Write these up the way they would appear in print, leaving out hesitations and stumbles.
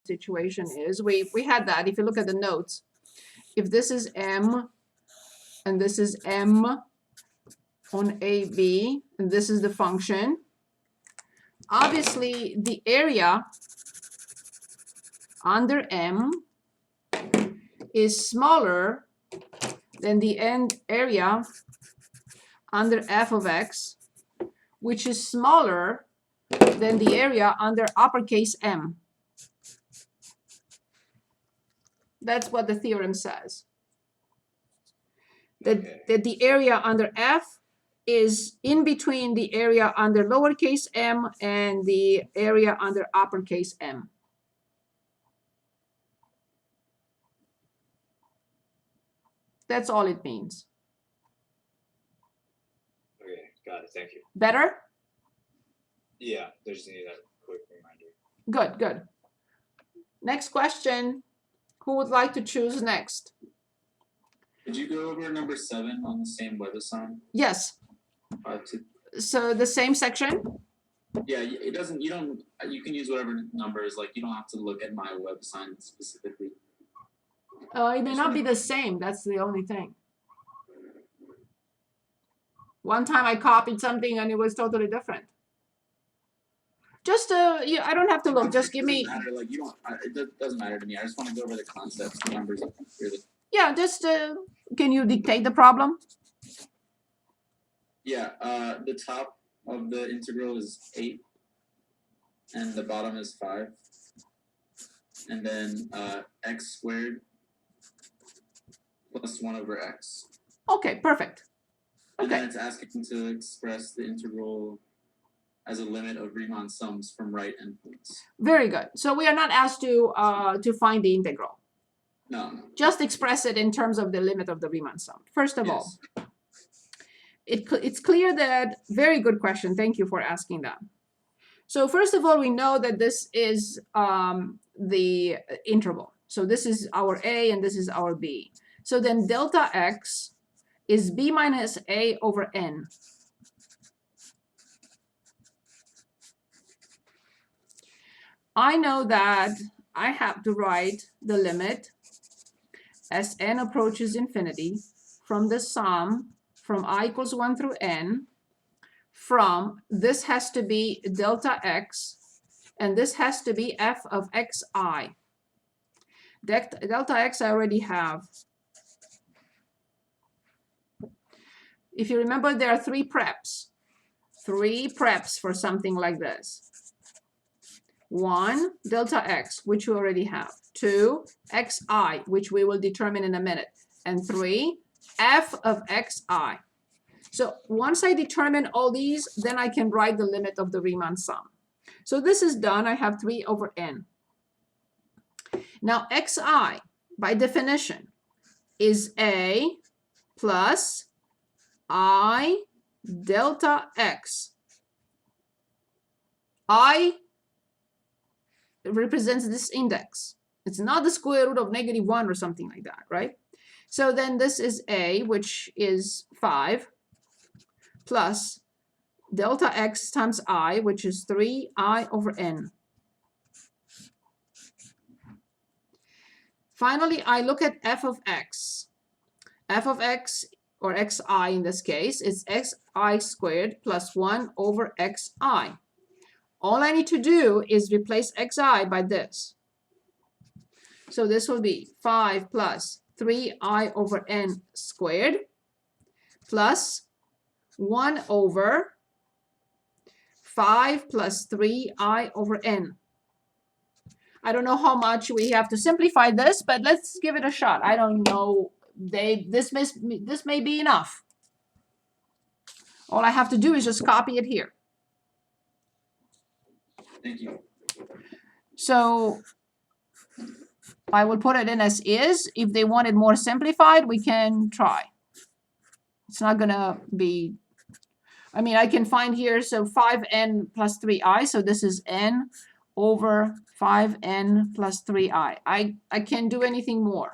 situation is, we had that, if you look at the notes, if this is M and this is M on AB, and this is the function, obviously the area under M is smaller than the end area under f of x, which is smaller than the area under uppercase M. That's what the theorem says. That the area under f is in between the area under lowercase m and the area under uppercase M. That's all it means. Okay, got it. Thank you. Better? Yeah, I just need that quick reminder. Good, good. Next question. Who would like to choose next? Did you go over number 7 on the same web assignment? Yes. So the same section? Yeah, it doesn't, you can use whatever numbers, like you don't have to look at my web assignment specifically. It may not be the same. That's the only thing. One time I copied something and it was totally different. Just I don't have to look. Just give me. Matter. Like it doesn't matter to me. I just want to go over the concepts, the numbers. Really. Yeah, just can you dictate the problem? Yeah. The top of the integral is 8, and the bottom is 5, and then x squared plus 1 over x. Okay, perfect. And Okay. then it's asking to express the integral as a limit of Riemann sums from right endpoints. Very good. So we are not asked to find the integral. No. Just express it in terms of the limit of the Riemann sum. First of all, it's clear that, very good question. Thank you for asking that. So first of all, we know that this is the interval. So this is our A and this is our B. So then delta x is B minus A over N. I know that I have to write the limit as n approaches infinity from the sum from I equals 1 through n from this has to be delta x and this has to be f of xi. Delta x I already have. If you remember, there are three preps for something like this. 1, delta x, which we already have. 2, xi, which we will determine in a minute. And 3, f of xi. So once I determine all these, then I can write the limit of the Riemann sum. So this is done. I have 3 over n. Now xi, by definition, is a plus I delta x. I represents this index. It's not the square root of -1 or something like that, right? So then this is a, which is 5, plus delta x times I, which is 3i over n. Finally, I look at f of x. F of x, or xi in this case, is xi squared plus 1 over xi. All I need to do is replace xi by this. So this will be 5 plus 3i over n squared plus 1 over 5 plus 3i over n. I don't know how much we have to simplify this, but let's give it a shot. I don't know. This may be enough. All I have to do is just copy it here. Thank you. So I will put it in as is. If they want it more simplified, we can try. It's not gonna be, I mean, I can find here, so 5n plus 3i, so this is n over 5n plus 3i. I can't do anything more.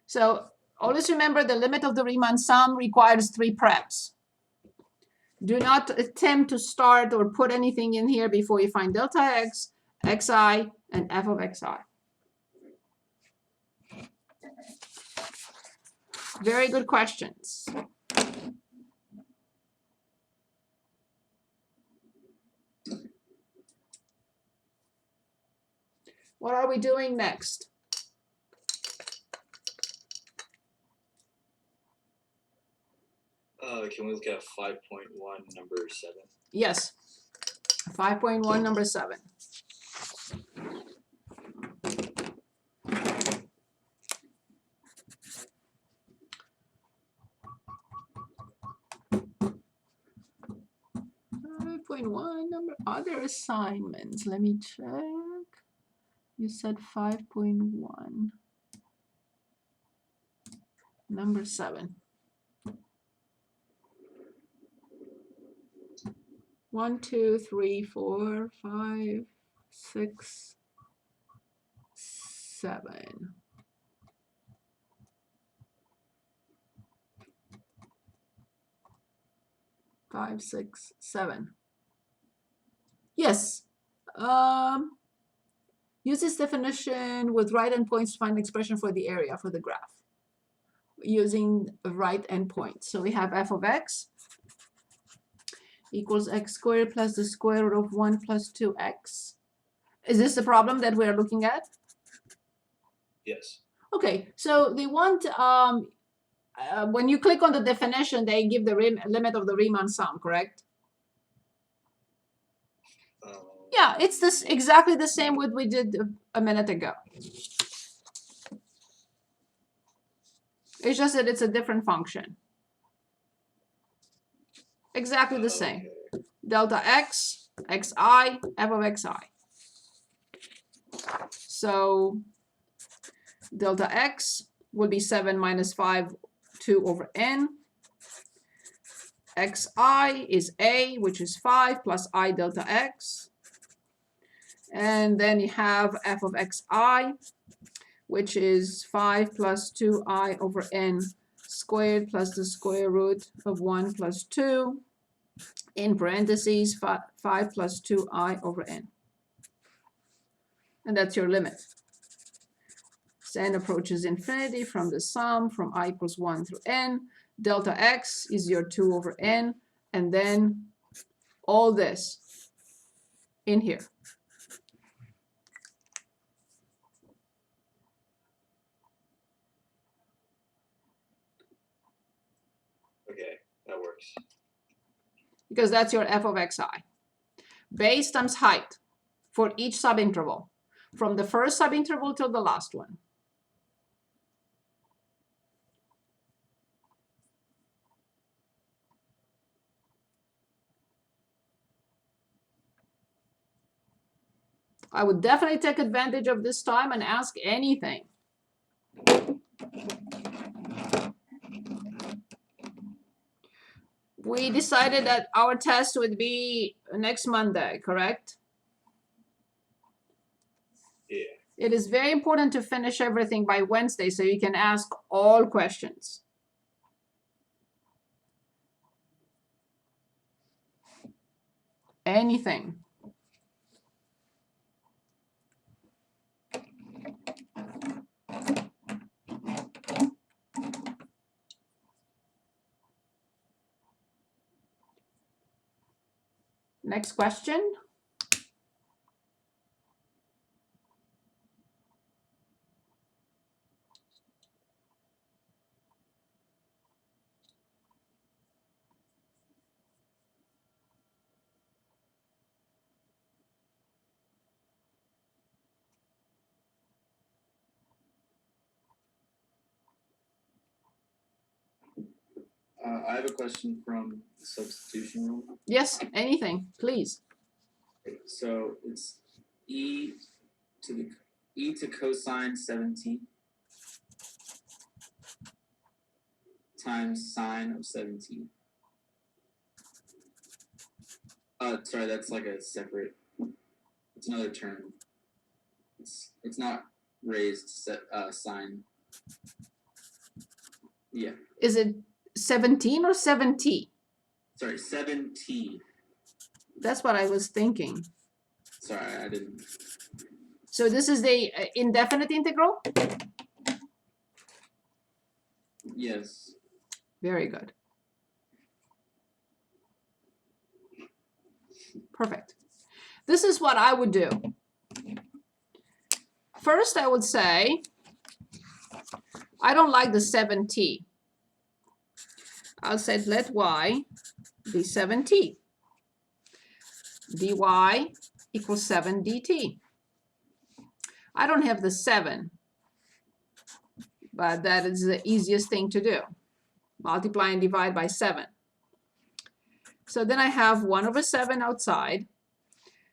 So always remember the limit of the Riemann sum requires 3 preps. Do not attempt to start or put anything in here before you find delta x, xi, and f of xi. Very good questions. What are we doing next? Can we look at 5.1, number 7? Yes, 5.1, number 7. Number other assignments. Let me check. You said 5.1. Number 7. 1, 2, 3, 4, 5, 6, 7. Five, 6, 7. Yes. Use this definition with right endpoints to find an expression for the area for the graph using a right endpoint. So we have f of x equals x squared plus the square root of 1 plus 2x. Is this the problem that we're looking at? Yes. Okay, so they want, when you click on the definition, they give the limit of the Riemann sum, correct? Yeah, it's this exactly the same what we did a minute ago. It's just that it's a different function. Exactly the same. Okay. Delta x, xi, f of xi. So delta x would be 7 minus 5, 2 over n. Xi is a, which is 5, plus I delta x. And then you have f of xi, which is 5 plus 2i over n squared plus the square root of 1 plus 2 in parentheses 5 plus 2i over n. And that's your limit. So n approaches infinity from the sum from I equals 1 through n. Delta x is your 2 over n. And then all this in here. Okay, that works. Because that's your f of xi. Base times height for each subinterval, from the first subinterval till the last one. I would definitely take advantage of this time and ask anything. We decided that our test would be next Monday, correct? Yeah. It is very important to finish everything by Wednesday so you can ask all questions. Anything. Next question. I have a question from the substitution rule. Yes, anything, please. So it's e to cosine 17 times sine of 17. Sorry, that's like a separate. It's another term. It's not raised sine. Yeah. Is it 17 or 7t? Sorry, 7t. That's what I was thinking. Sorry, I didn't. So this is the indefinite integral? Yes. Very good. Perfect. This is what I would do. First, I would say, I don't like the 7t. I'll say let y be 7t. dy equals 7 dt. I don't have the 7, but that is the easiest thing to do. Multiply and divide by 7. So then I have 1 over 7 outside.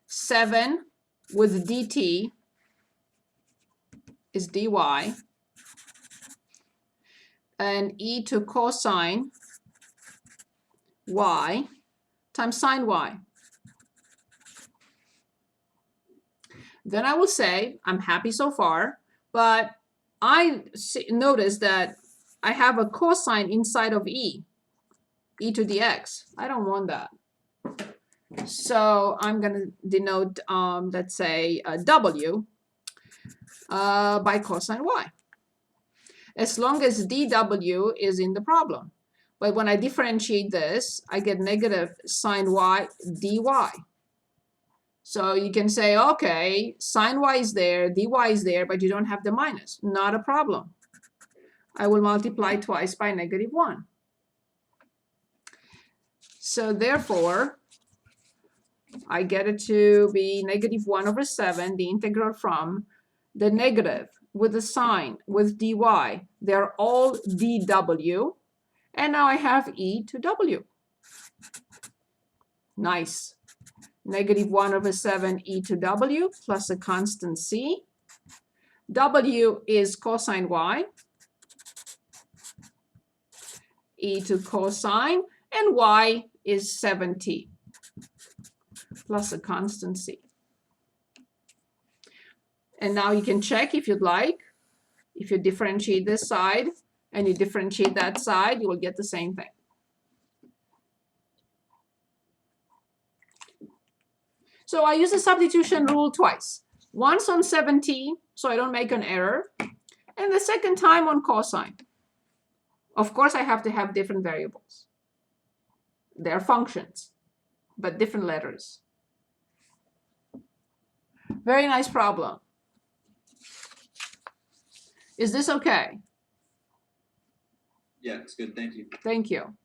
7 with dt is dy. And e to cosine y times sine y. Then I will say, I'm happy so far, but I notice that I have a cosine inside of e to the x. I don't want that. So I'm going to denote, let's say, w by cosine y, as long as dw is in the problem. But when I differentiate this, I get negative sine y dy. So you can say, okay, sine y is there, dy is there, but you don't have the minus. Not a problem. I will multiply twice by negative 1. So therefore, I get it to be negative 1 over 7, the integral from the negative with the sign with dy. They're all dw. And now I have e to w. Nice. Negative 1 over 7 e to w plus a constant c. W is cosine y. E to cosine. And y is 7t plus a constant c. And now you can check if you'd like. If you differentiate this side and you differentiate that side, you will get the same thing. So I use the substitution rule twice. Once on 7t, so I don't make an error, and the second time on cosine. Of course, I have to have different variables. They're functions, but different letters. Very nice problem. Is this okay? Yeah, it's good. Thank you. Thank you.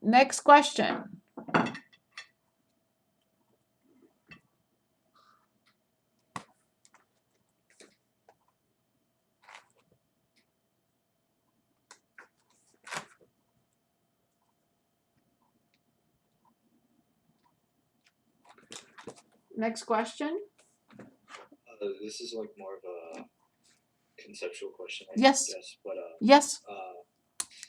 Next question. Next question. This is like more of a conceptual question, I Yes. guess. But Yes.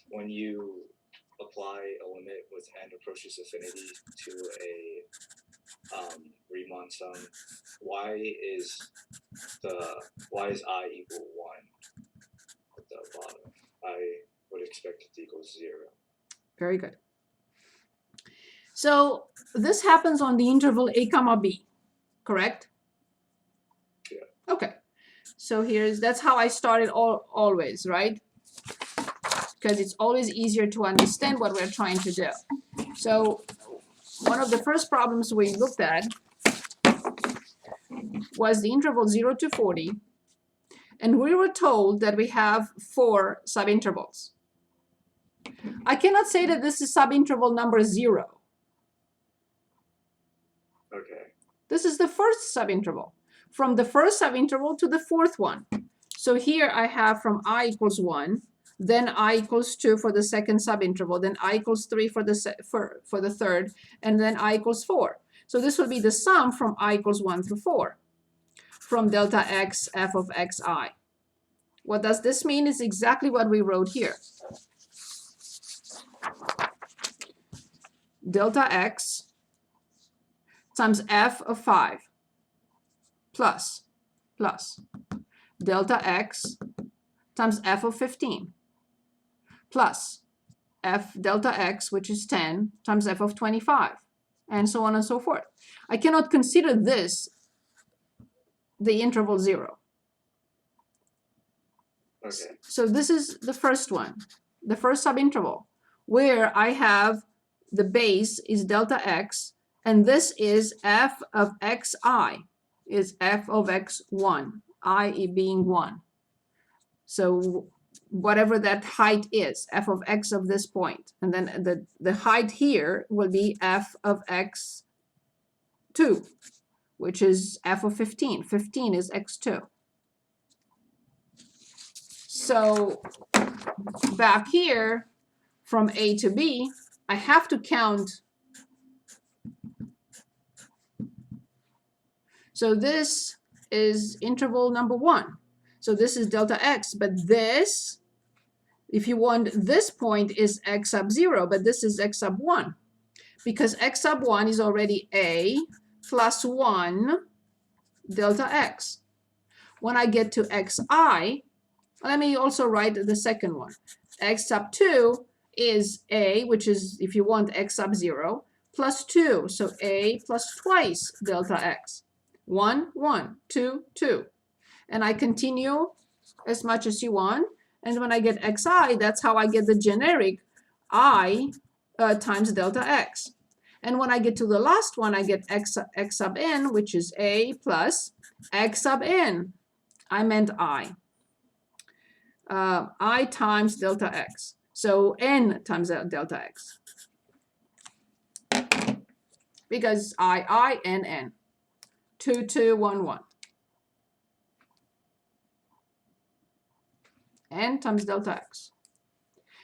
when you apply a limit with n approaches infinity to a Riemann sum, why is I equal 1 at the bottom? I would expect it to equal 0. Very good. So this happens on the interval a comma b, correct? Yeah. Okay. So that's how I started always, right? Because it's always easier to understand what we're trying to do. So one of the first problems we looked at was the interval 0 to 40. And we were told that we have 4 subintervals. I cannot say that this is subinterval number 0. Okay. This is the first subinterval. From the first subinterval to the fourth one. So here I have from I equals 1, then I equals 2 for the second subinterval, then I equals 3 for the third, and then I equals 4. So this will be the sum from I equals 1 through 4 from delta x f of xi. What does this mean is exactly what we wrote here. Delta x times f of 5 plus delta x times f of 15 plus f delta x, which is 10, times f of 25, and so on and so forth. I cannot consider this the interval 0. Okay. So this is the first one, the first subinterval, where I have the base is delta x, and this is f of xi, is f of x1, I being 1. So whatever that height is, f of x of this point, and then the height here will be f of x2, which is f of 15. 15 is x2. So back here, from A to B, I have to count. So this is interval number 1. So this is delta x, but this, if you want, this point is x sub 0, but this is x sub 1. Because x sub 1 is already a plus 1 delta x. When I get to xi, let me also write the second one. X sub 2 is a, which is, if you want, x sub 0, plus 2. So a plus twice delta x. 1, 1, 2, 2. And I continue as much as you want. And when I get xi, that's how I get the generic I times delta x. And when I get to the last one, I get x sub n, which is a plus x sub n. I meant I. I times delta x. So n times delta x. Because I, n. 2, 2, 1, 1. N times delta x.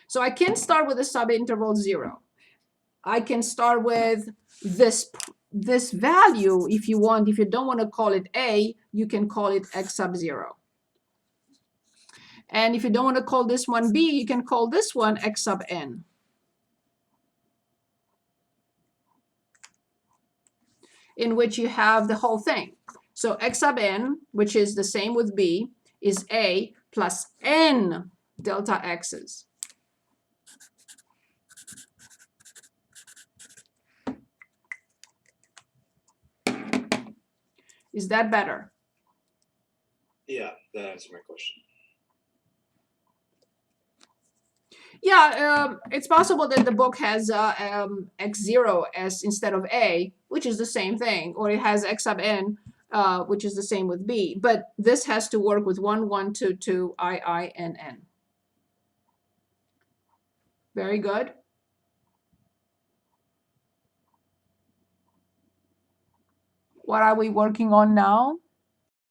So I can start with a subinterval 0. I can start with this value if you want. If you don't want to call it a, you can call it x sub 0. And if you don't want to call this one b, you can call this one x sub n. In which you have the whole thing. So x sub n, which is the same with b, is a plus n delta x's. Is that better? Yeah, that answers my question. Yeah, it's possible that the book has x0 as instead of a, which is the same thing, or it has x sub n, which is the same with b. But this has to work with 1, 1, 2, 2, I, n, n. Very good. What are we working on now?